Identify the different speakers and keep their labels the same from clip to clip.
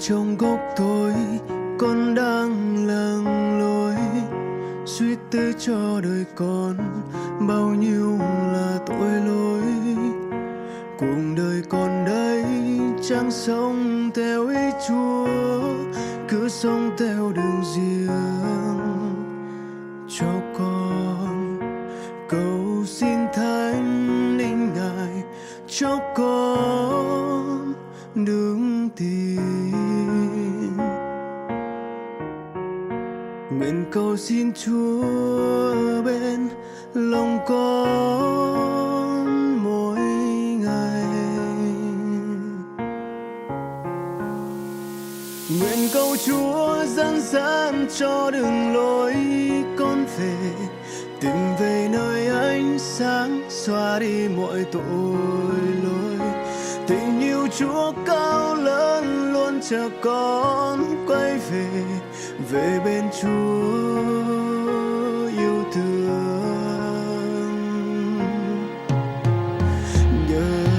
Speaker 1: trong góc tối con đang làng lối, suy tư cho đời con bao nhiêu là tội lỗi. Cuộc đời con đây chẳng sống theo ý Chúa, cứ sống theo đường riêng cho con. Cầu xin Thánh Linh Ngài cho con đứng tin. Nguyện cầu xin Chúa bên lòng con mỗi ngày. Nguyện cầu Chúa dẫn dắt cho đường lối con về, tìm về nơi ánh sáng xóa đi mọi tội lỗi. Tình yêu Chúa cao lớn luôn chờ con quay về, về bên Chúa yêu thương. Nhân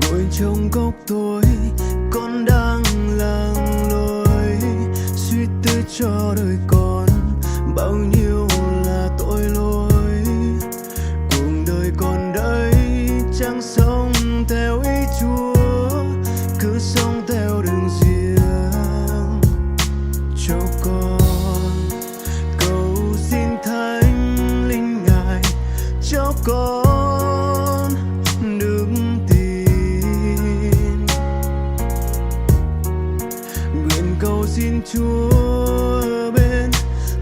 Speaker 1: từ trong góc tối con đang làng lối, suy tư cho đời con bao nhiêu là tội lỗi. Cuộc đời con đây chẳng sống theo ý Chúa, cứ sống theo đường riêng cho con. Cầu xin Thánh Linh Ngài cho con đứng cầu xin Chúa bên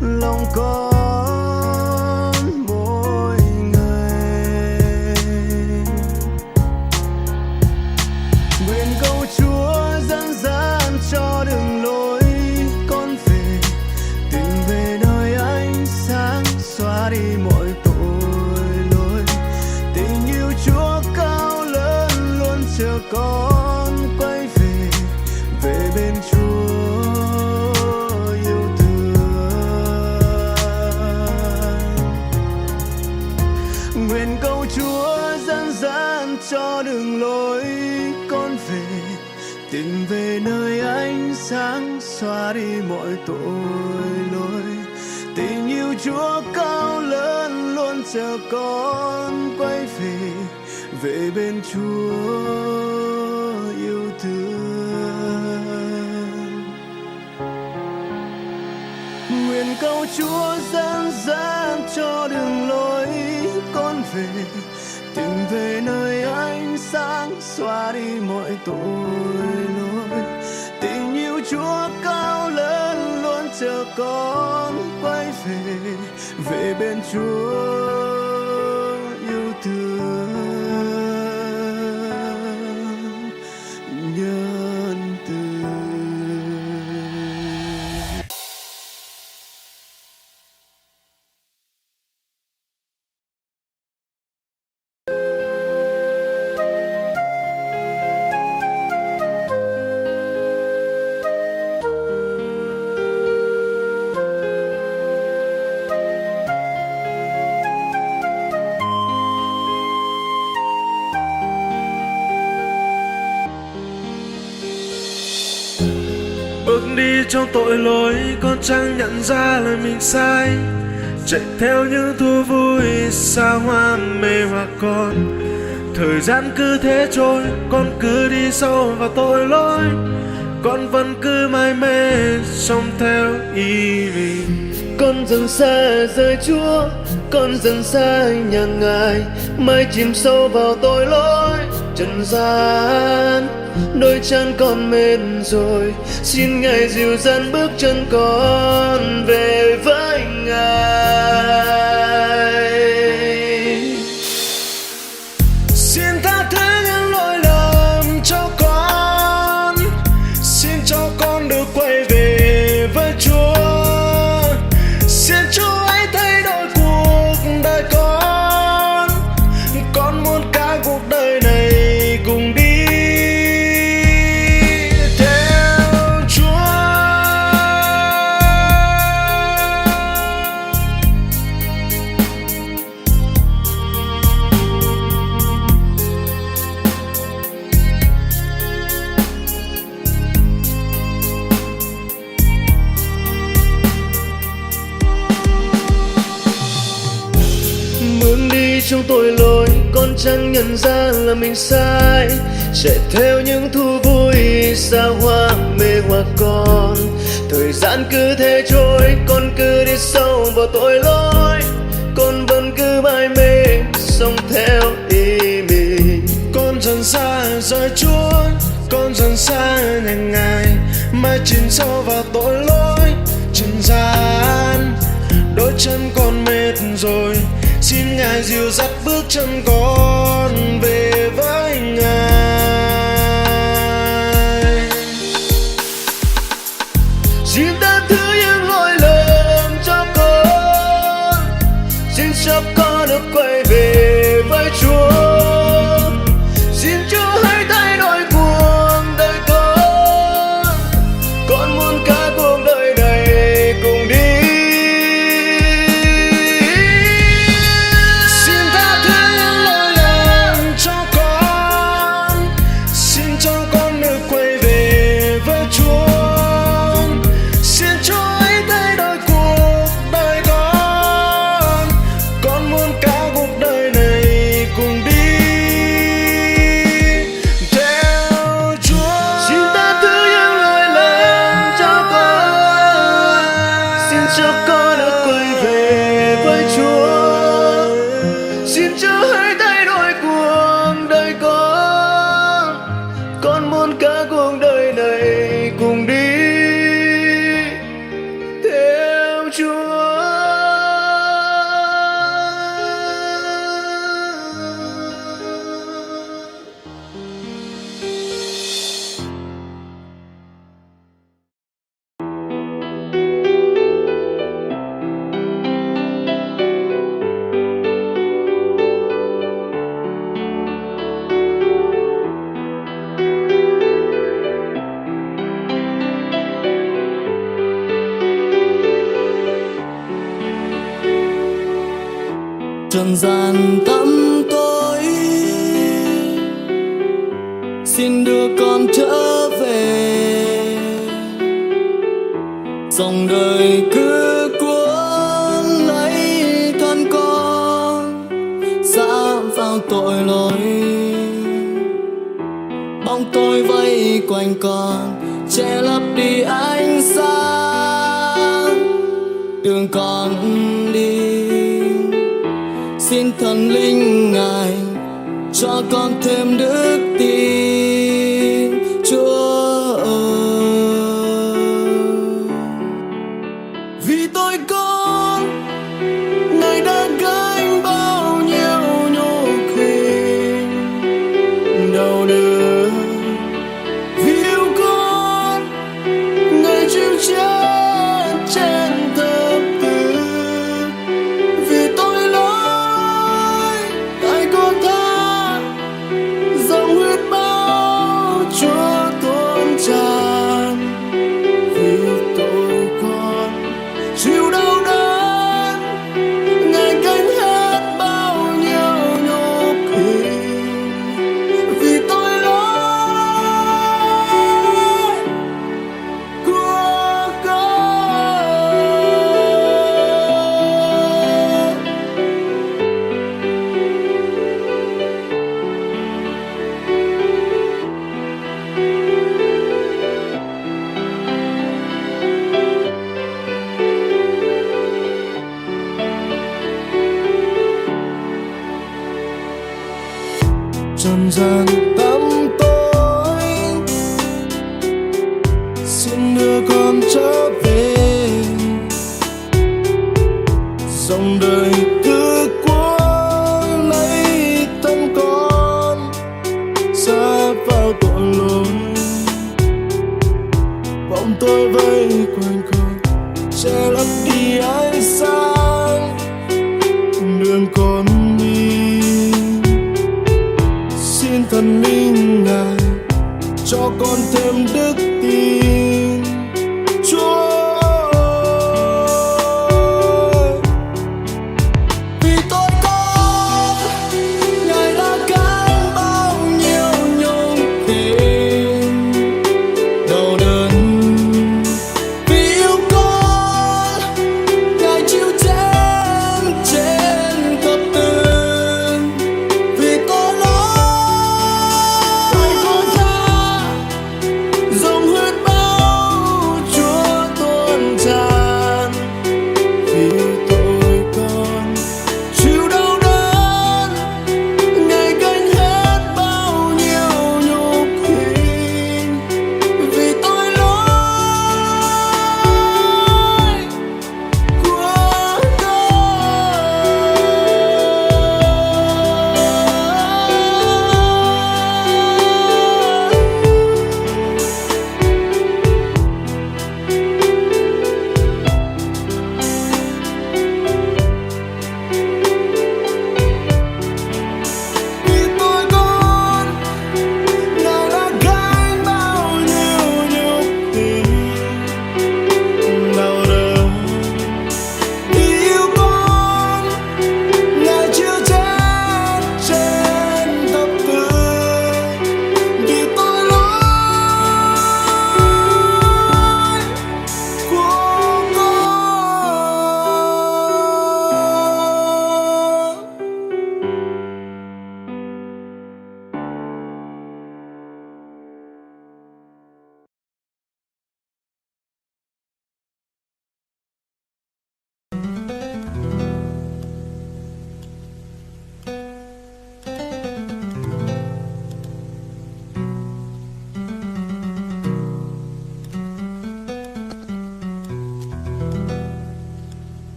Speaker 1: lòng con mỗi ngày. Nguyện cầu Chúa dẫn dắt cho đường lối con về, tìm về nơi ánh sáng xóa đi mọi tội lỗi. Tình yêu Chúa cao lớn luôn chờ con quay về, về bên Chúa. Nguyện cầu Chúa dẫn dắt cho đường lối con về, tìm về nơi ánh sáng xóa đi mọi tội lỗi. Tình yêu Chúa cao lớn luôn chờ con quay về, về bên Chúa yêu thương. Nguyện cầu Chúa dẫn dắt cho đường lối con về, tìm về nơi ánh sáng xóa đi mọi tội lỗi. Tình yêu Chúa cao lớn luôn chờ con quay về, về bên Chúa yêu thương nhân từ.
Speaker 2: Bước đi trong tội lỗi, con chẳng nhận ra là mình sai, chạy theo những thú vui xa hoa mê hoặc con. Thời gian cứ thế trôi, con cứ đi sâu vào tội lỗi, con vẫn cứ mải mê sống theo ý mình.
Speaker 1: Con dần xa rời Chúa, con dần xa nhà Ngài, mãi chìm sâu vào tội lỗi trần gian. Đôi chân con mệt rồi, xin Ngài dìu dắt bước chân con về với Ngài.
Speaker 2: Xin tha thứ những lỗi lầm cho con, xin cho con được quay về với Chúa. Xin Chúa hãy thay đổi cuộc
Speaker 1: tội lỗi, con chẳng nhận ra là mình sai. Chạy theo những thú vui xa hoa mê hoặc con. Thời gian cứ thế trôi, con cứ đi sâu vào tội lỗi. Con vẫn cứ mải mê sống theo ý mình.
Speaker 2: Con dần xa rời Chúa, con dần xa nhà Ngài, mãi chìm sâu vào tội lỗi trần gian. Đôi chân con mệt rồi, xin Ngài dìu dắt bước chân con về với Ngài.
Speaker 1: Xin tha thứ những lỗi lầm cho con, xin cho con được quay về với Chúa. Xin Chúa hãy thay đổi cuộc đời con muốn cả cuộc đời này cùng đi.
Speaker 2: Xin tha thứ những lỗi lầm cho con, xin cho con được quay về với Chúa. Xin Chúa hãy thay đổi cuộc đời con muốn cả cuộc đời này cùng đi theo Chúa.
Speaker 1: Xin tha thứ những lỗi lầm cho con, xin cho con được quay về với Chúa. Xin Chúa hãy thay đổi cuộc đời con muốn cả cuộc đời này cùng đi theo Chúa.
Speaker 3: trần gian tăm tối, xin đưa con trở về. Dòng đời cứ cuốn lấy thân con, xa vào tội lỗi. Bóng tối vây quanh con, che lấp đi ánh sáng đường con đi. Xin thần linh Ngài cho con thêm đức tin, Chúa ơi. Vì tôi con, Ngài đã gánh bao nhiêu nhục hình đau đớn. Vì yêu con, Ngài chịu chết trên thập tự. Vì tôi lỗi, Ngài có tha, dòng huyết máu Chúa tuôn tràn. Vì tôi con chịu đau đớn, Ngài gánh hết bao nhiêu nhục hình. Vì tôi lỗi của con.
Speaker 2: Trần gian tăm tối, xin đưa con trở về. Dòng đời cứ cuốn lấy thân con, xa vào tội lỗi. Bóng tối vây quanh con, che lấp đi ánh sáng đường con đi. Xin thần linh Ngài cho con thêm đức tin,